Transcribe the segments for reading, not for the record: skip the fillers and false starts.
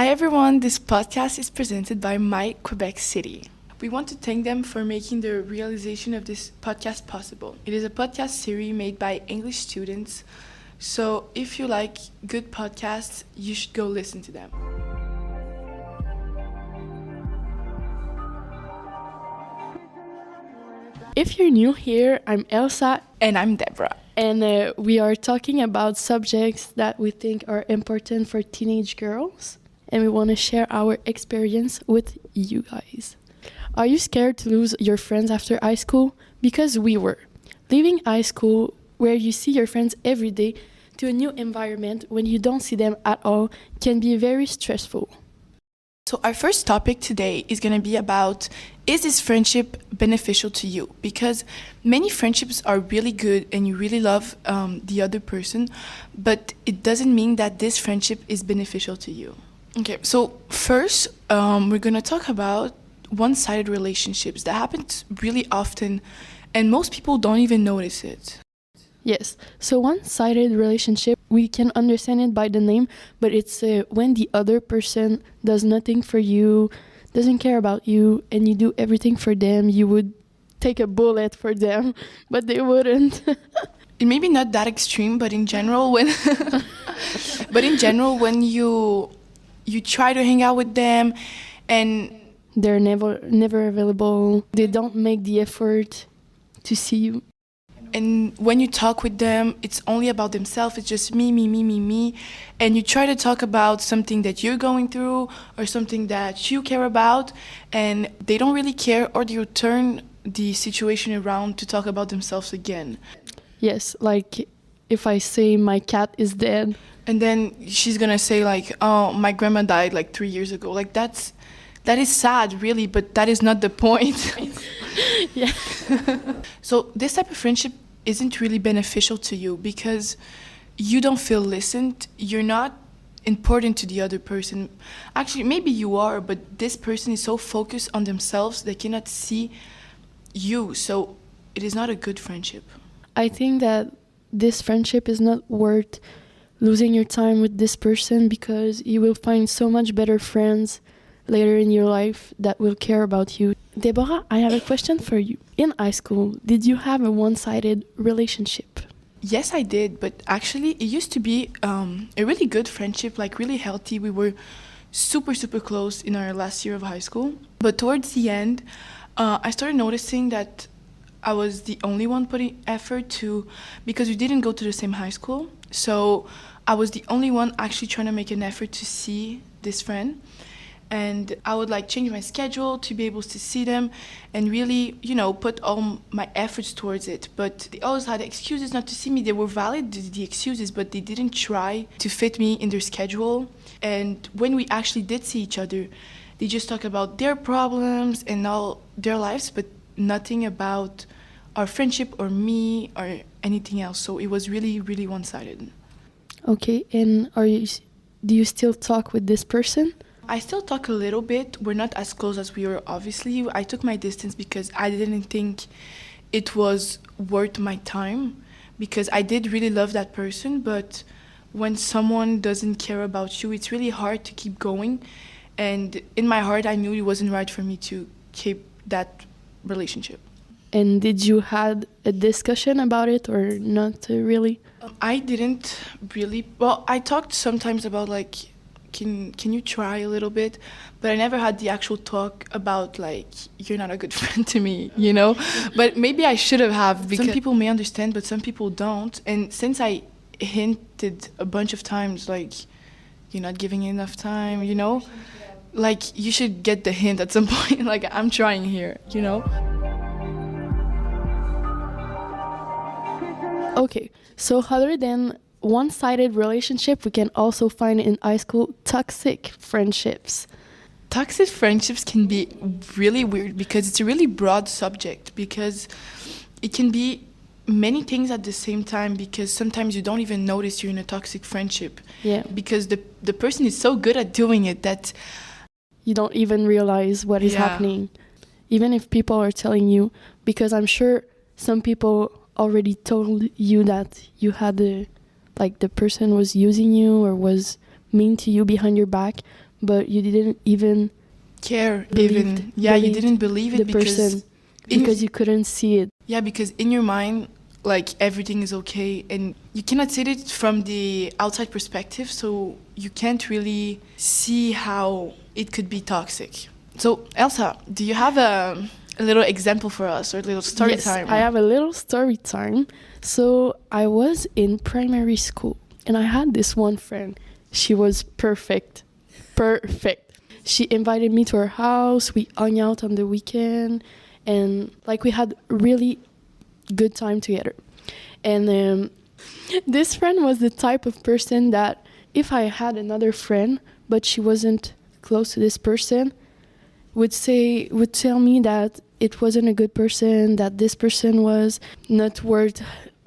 Hi everyone, this podcast is presented by Québec City. We want to thank them for making the realization of this podcast possible. It is a podcast series made by English students, so if you like good podcasts, you should go listen to them. If you're new here, I'm Elsa. And I'm Debora. And we are talking about subjects that we think are important for teenage girls. And we want to share our experience with you guys. Are you scared to lose your friends after high school? Because we were. Leaving high school, where you see your friends every day, to a new environment when you don't see them at all, can be very stressful. So our first topic today is going to be about, is this friendship beneficial to you? Because many friendships are really good and you really love the other person, but it doesn't mean that this friendship is beneficial to you. Okay, so first, we're going to talk about one-sided relationships that happens really often and most people don't even notice it. Yes, so one-sided relationship, we can understand it by the name, but it's when the other person does nothing for you, doesn't care about you, and you do everything for them. You would take a bullet for them, but they wouldn't. It may be not that extreme, but in general, when you try to hang out with them and they're never available, they don't make the effort to see you. And when you talk with them, it's only about themselves. It's just me. And you try to talk about something that you're going through or something that you care about, and they don't really care, or they turn the situation around to talk about themselves again. Yes, like if I say my cat is dead. And then she's going to say like, oh, my grandma died like 3 years ago. Like that is sad, really, but that is not the point. Yeah. So this type of friendship isn't really beneficial to you because you don't feel listened. You're not important to the other person. Actually, maybe you are, but this person is so focused on themselves they cannot see you. So it is not a good friendship. I think that this friendship is not worth losing your time with this person because you will find so much better friends later in your life that will care about you. Deborah, I have a question for you. In high school, did you have a one-sided relationship? Yes, I did, but actually it used to be a really good friendship, like really healthy. We were super close in our last year of high school. But towards the end, I started noticing that I was the only one putting effort because we didn't go to the same high school. So I was the only one actually trying to make an effort to see this friend. And I would like change my schedule to be able to see them and really, put all my efforts towards it. But they always had excuses not to see me. They were valid, the excuses, but they didn't try to fit me in their schedule. And when we actually did see each other, they just talk about their problems and all their lives, but nothing about our friendship or me or anything else. So it was really, really one-sided. Okay, and do you still talk with this person? I still talk a little bit. We're not as close as we were, obviously. I took my distance because I didn't think it was worth my time because I did really love that person, but when someone doesn't care about you, it's really hard to keep going. And in my heart, I knew it wasn't right for me to keep that relationship. And did you had a discussion about it or not really? I didn't really. Well, I talked sometimes about like, can you try a little bit? But I never had the actual talk about like, you're not a good friend to me, But maybe I should have because some people may understand, but some people don't. And since I hinted a bunch of times, like, you're not giving enough time, like you should get the hint at some point. Like I'm trying here, Okay, so other than one-sided relationship, we can also find in high school toxic friendships. Toxic friendships can be really weird because it's a really broad subject because it can be many things at the same time because sometimes you don't even notice you're in a toxic friendship. Yeah. Because the person is so good at doing it that you don't even realize what is happening. Even if people are telling you, because I'm sure some people already told you that you had the person was using you or was mean to you behind your back, but you didn't even care believed- you believed didn't believe the it because person because you couldn't see it. yeah, because in your mind, like, everything is okay, and you cannot see it from the outside perspective, so you can't really see how it could be toxic. So, Elsa, do you have a little example for us, or a little story Yes, time? I have a little story time. So I was in primary school, and I had this one friend. She was perfect. Perfect. She invited me to her house. We hung out on the weekend, and like we had really good time together. And this friend was the type of person that if I had another friend, but she wasn't close to this person, would tell me that it wasn't a good person, that this person was not worth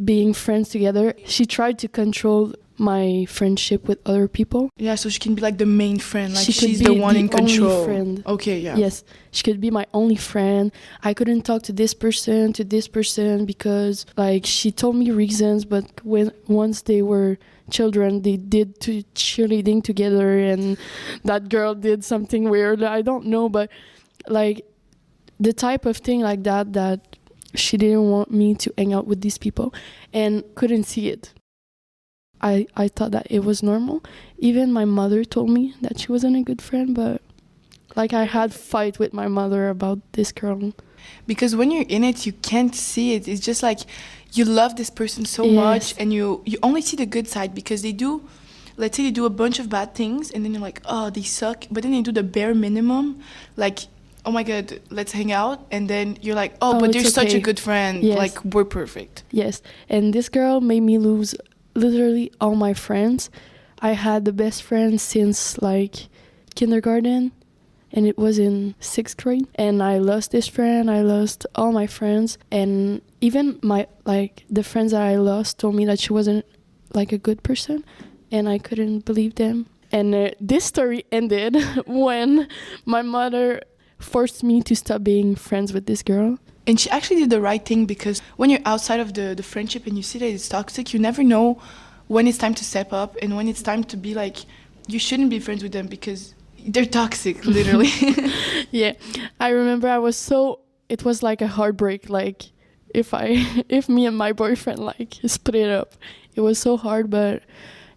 being friends together. She tried to control my friendship with other people. Yeah, so she can be like the main friend, like She could she's be the one the in control. only friend. Okay, yeah. Yes, she could be my only friend. I couldn't talk to this person because like she told me reasons, but once they were children, they did cheerleading together, and that girl did something weird. I don't know, but like the type of thing like that she didn't want me to hang out with these people and couldn't see it. I thought that it was normal. Even my mother told me that she wasn't a good friend, but like I had fight with my mother about this girl. Because when you're in it, you can't see it. It's just like you love this person so much, and you only see the good side, because they do, let's say they do a bunch of bad things, and then you're like, oh, they suck. But then they do the bare minimum, like, oh my God, let's hang out. And then you're like, oh, but they're such a good friend. Yes. Like, we're perfect. Yes, and this girl made me lose literally all my friends. I had the best friend since like kindergarten, and it was in 6th grade, and I lost this friend. I lost all my friends, and even my the friends that I lost told me that she wasn't like a good person, and I couldn't believe them. And this story ended when my mother forced me to stop being friends with this girl. And she actually did the right thing, because when you're outside of the friendship and you see that it's toxic, you never know when it's time to step up and when it's time to be like, you shouldn't be friends with them because they're toxic, literally. Yeah, I remember it was like a heartbreak. Like if me and my boyfriend like split up, it was so hard, but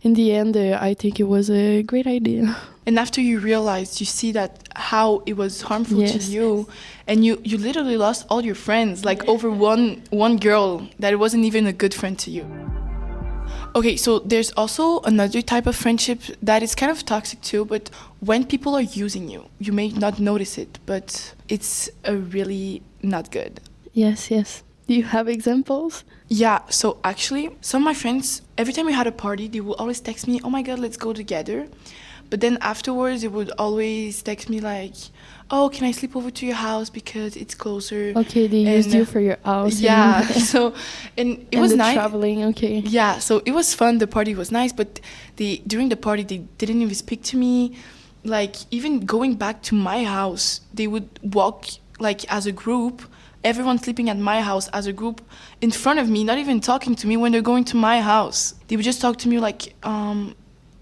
in the end, I think it was a great idea. And after you realized, you see that how it was harmful to you, and you literally lost all your friends, like over one girl that wasn't even a good friend to you. Okay, so there's also another type of friendship that is kind of toxic too, but when people are using you, you may not notice it, but it's really not good. Yes. Do you have examples? Yeah, so actually, some of my friends, every time we had a party, they would always text me, oh my God, let's go together. But then afterwards, they would always text me like, oh, can I sleep over to your house because it's closer? Okay, they used you for your house. Yeah, so, and it was nice. Traveling, okay. Yeah, so it was fun. The party was nice, but during the party, they didn't even speak to me. Like, even going back to my house, they would walk like as a group, everyone sleeping at my house as a group in front of me, not even talking to me when they're going to my house. They would just talk to me like,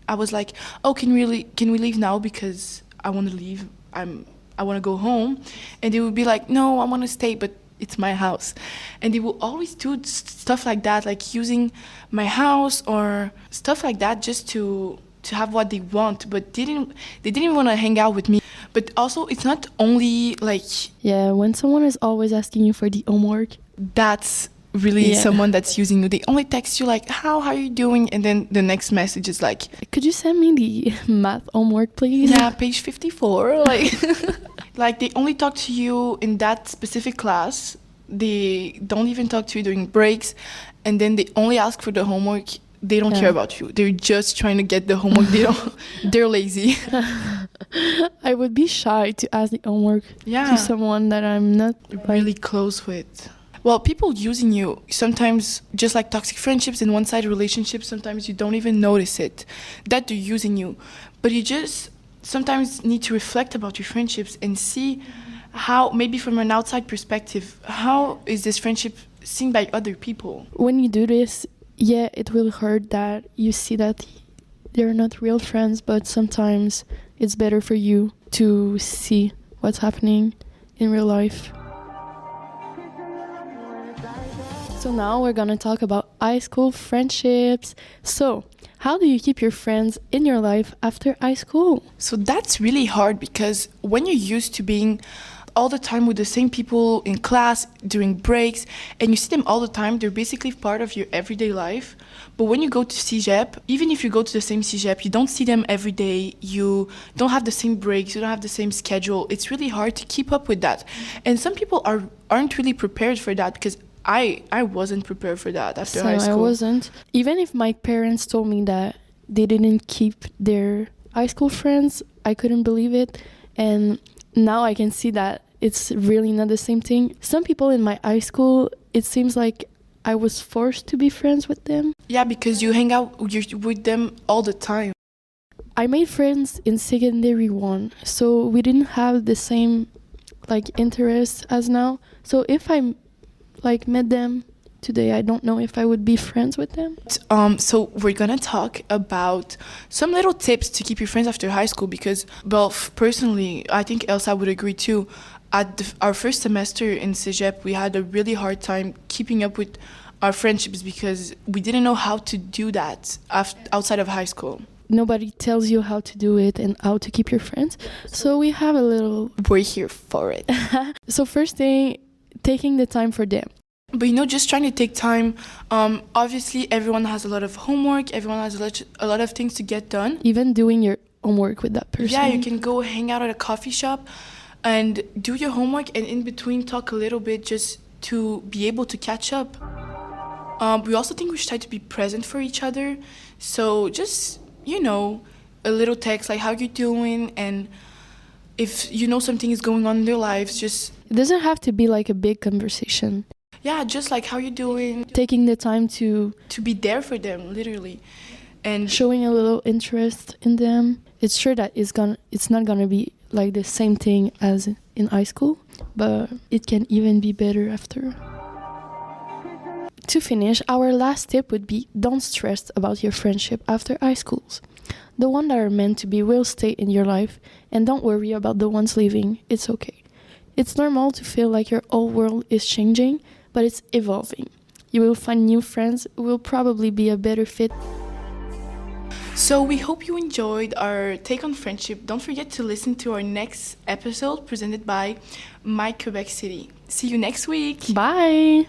I was like, oh, can we leave now because I want to leave. I want to go home. And they would be like, no, I want to stay, but it's my house. And they will always do stuff like that, like using my house or stuff like that just to have what they want, but they didn't even want to hang out with me. But also, it's not only like... Yeah, when someone is always asking you for the homework, that's really someone that's using you. They only text you like, how are you doing? And then the next message is like, could you send me the math homework, please? Yeah, page 54. Like, like they only talk to you in that specific class. They don't even talk to you during breaks. And then they only ask for the homework. They don't care about you. They're just trying to get the homework. They're lazy. I would be shy to ask the homework to someone that I'm not really close with. Well, people using you, sometimes just like toxic friendships and one-sided relationships, sometimes you don't even notice it, that they're using you. But you just sometimes need to reflect about your friendships and see how, maybe from an outside perspective, how is this friendship seen by other people? When you do this, it will hurt that you see that they're not real friends, but sometimes it's better for you to see what's happening in real life. So now we're gonna talk about high school friendships. So, how do you keep your friends in your life after high school? So that's really hard because when you're used to being all the time with the same people in class during breaks and you see them all the time, they're basically part of your everyday life. But when you go to CEGEP, even if you go to the same CEGEP, you don't see them every day, you don't have the same breaks, you don't have the same schedule. It's really hard to keep up with that. And some people aren't really prepared for that because I wasn't prepared for that after high school. I wasn't. Even if my parents told me that they didn't keep their high school friends, I couldn't believe it. And now I can see that it's really not the same thing. Some people in my high school, it seems like I was forced to be friends with them. Yeah, because you hang out with them all the time. I made friends in secondary 1, so we didn't have the same interests as now. So if I met them today, I don't know if I would be friends with them. So we're gonna talk about some little tips to keep your friends after high school because, well, personally, I think Elsa would agree too. At our first semester in CEGEP, we had a really hard time keeping up with our friendships because we didn't know how to do that outside of high school. Nobody tells you how to do it and how to keep your friends. So we have a little... We're here for it. So first thing, taking the time for them. But just trying to take time. Obviously, everyone has a lot of homework. Everyone has a lot of things to get done. Even doing your homework with that person. Yeah, you can go hang out at a coffee shop and do your homework and in between talk a little bit just to be able to catch up. We also think we should try to be present for each other. So just, a little text like how you doing, and if something is going on in their lives, just... It doesn't have to be like a big conversation. Yeah, just like how you doing. Taking the time to be there for them, literally. And showing a little interest in them. It's sure that it's not gonna be like the same thing as in high school, but it can even be better after. To finish, our last tip would be don't stress about your friendship after high schools. The ones that are meant to be will stay in your life, and don't worry about the ones leaving. It's okay. It's normal to feel like your whole world is changing, but it's evolving. You will find new friends who will probably be a better fit. So we hope you enjoyed our take on friendship. Don't forget to listen to our next episode presented by Québec City. See you next week. Bye!